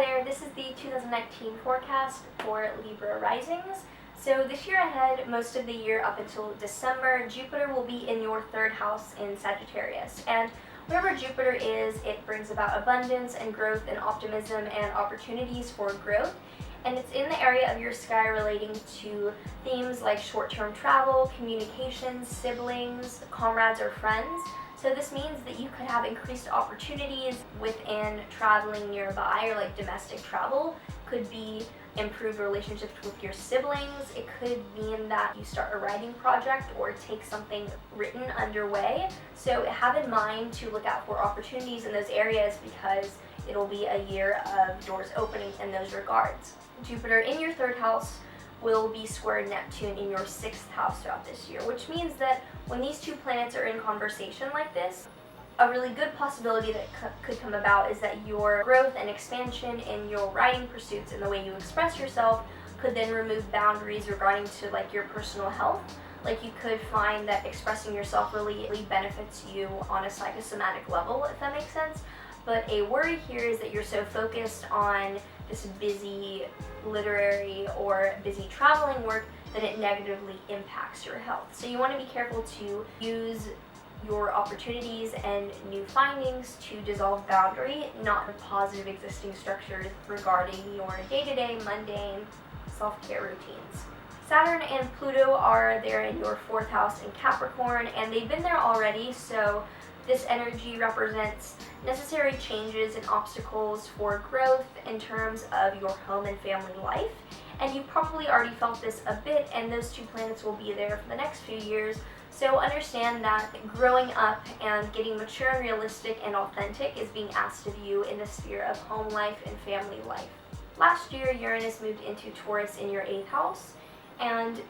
there, this is the 2019 forecast for Libra Risings. So this year ahead, most of the year up until December, Jupiter will be in your third house in Sagittarius. And wherever Jupiter is, it brings about abundance and growth and optimism and opportunities for growth. And it's in the area of your sky relating to themes like short-term travel, communications, siblings, comrades, or friends. So this means that you could have increased opportunities within traveling nearby, or like domestic travel. Could be improved relationships with your siblings. It could mean that you start a writing project or take something written underway. So have in mind to look out for opportunities in those areas, because it'll be a year of doors opening in those regards. Jupiter in your third house will be square Neptune in your sixth house throughout this year, which means that when these two planets are in conversation like this, a really good possibility that could come about is that your growth and expansion in your writing pursuits and the way you express yourself could then remove boundaries regarding to like your personal health. Like you could find that expressing yourself really benefits you on a psychosomatic level, if that makes sense. But a worry here is that you're so focused on this busy literary or busy traveling work that it negatively impacts your health. So you want to be careful to use your opportunities and new findings to dissolve boundary, not the positive existing structures regarding your day-to-day mundane self-care routines. Saturn and Pluto are there in your fourth house in Capricorn, and they've been there already, so this energy represents necessary changes and obstacles for growth in terms of your home and family life. And you probably already felt this a bit, and those two planets will be there for the next few years. So understand that growing up and getting mature and realistic and authentic is being asked of you in the sphere of home life and family life. Last year, Uranus moved into Taurus in your eighth house, and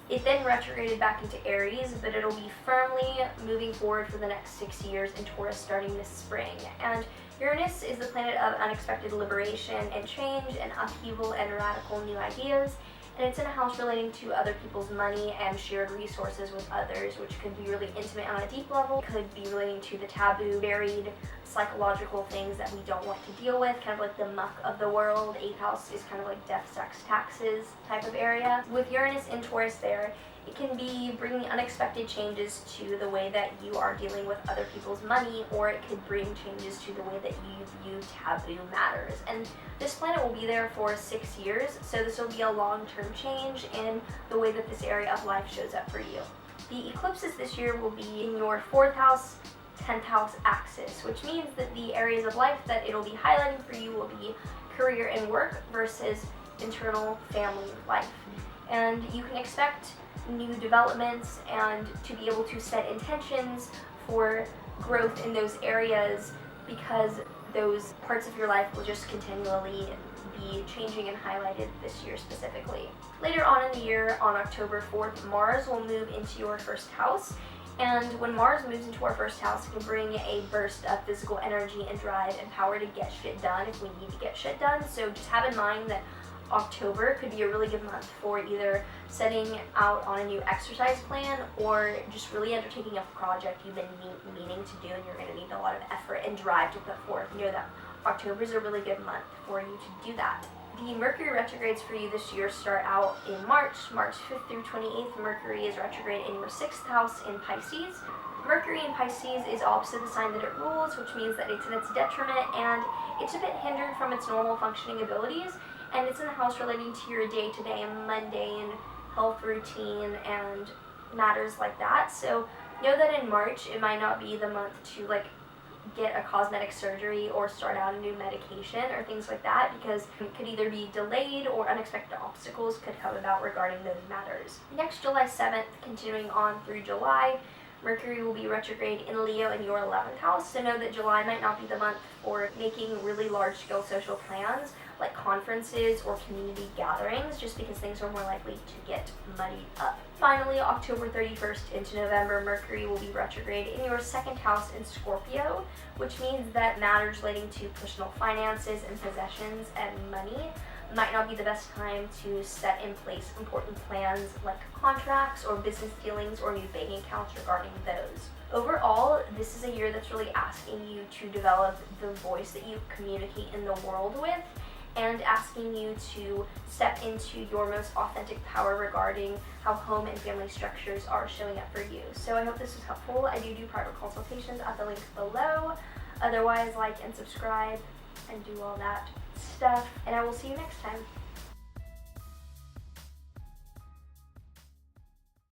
it then retrograded back into Aries, but it'll be firmly moving forward for the next 6 years in Taurus starting this spring. And Uranus is the planet of unexpected liberation and change and upheaval and radical new ideas. And it's in a house relating to other people's money and shared resources with others, which could be really intimate on a deep level, could be relating to the taboo, buried psychological things that we don't want to deal with, kind of like the muck of the world. Eighth house is kind of like death, sex, taxes type of area. With Uranus in Taurus there, it can be bringing unexpected changes to the way that you are dealing with other people's money, or it could bring changes to the way that you view taboo matters. And this planet will be there for 6 years, so this will be a long-term change in the way that this area of life shows up for you. The eclipses this year will be in your fourth house, 10th house axis, which means that the areas of life that it'll be highlighting for you will be career and work versus internal family life. And you can expect new developments and to be able to set intentions for growth in those areas, because those parts of your life will just continually be changing and highlighted this year specifically. Later on in the year, on October 4th, Mars will move into your first house. And when Mars moves into our first house, it can bring a burst of physical energy and drive and power to get shit done if we need to get shit done. So just have in mind that October could be a really good month for either setting out on a new exercise plan or just really undertaking a project you've been meaning to do, and you're going to need a lot of effort and drive to put forth. Know that October is a really good month for you to do that. The Mercury retrogrades for you this year start out in March 5th through 28th. Mercury is retrograde in your sixth house in Pisces. Mercury in Pisces is opposite the sign that it rules, which means that it's in its detriment and it's a bit hindered from its normal functioning abilities. And it's in the house relating to your day-to-day mundane health routine and matters like that. So know that in March, it might not be the month to get a cosmetic surgery or start out a new medication or things like that, because it could either be delayed or unexpected obstacles could come about regarding those matters. Next, July 7th, continuing on through July, Mercury will be retrograde in Leo in your 11th house. So know that July might not be the month for making really large-scale social plans like conferences or community gatherings, just because things are more likely to get muddied up. Finally, October 31st into November, Mercury will be retrograde in your second house in Scorpio, which means that matters relating to personal finances and possessions and money might not be the best time to set in place important plans like contracts or business dealings or new bank accounts regarding those. Overall, this is a year that's really asking you to develop the voice that you communicate in the world with, and asking you to step into your most authentic power regarding how home and family structures are showing up for you. So I hope this was helpful. I do private consultations at the link below. Otherwise, like and subscribe and do all that stuff, and I will see you next time.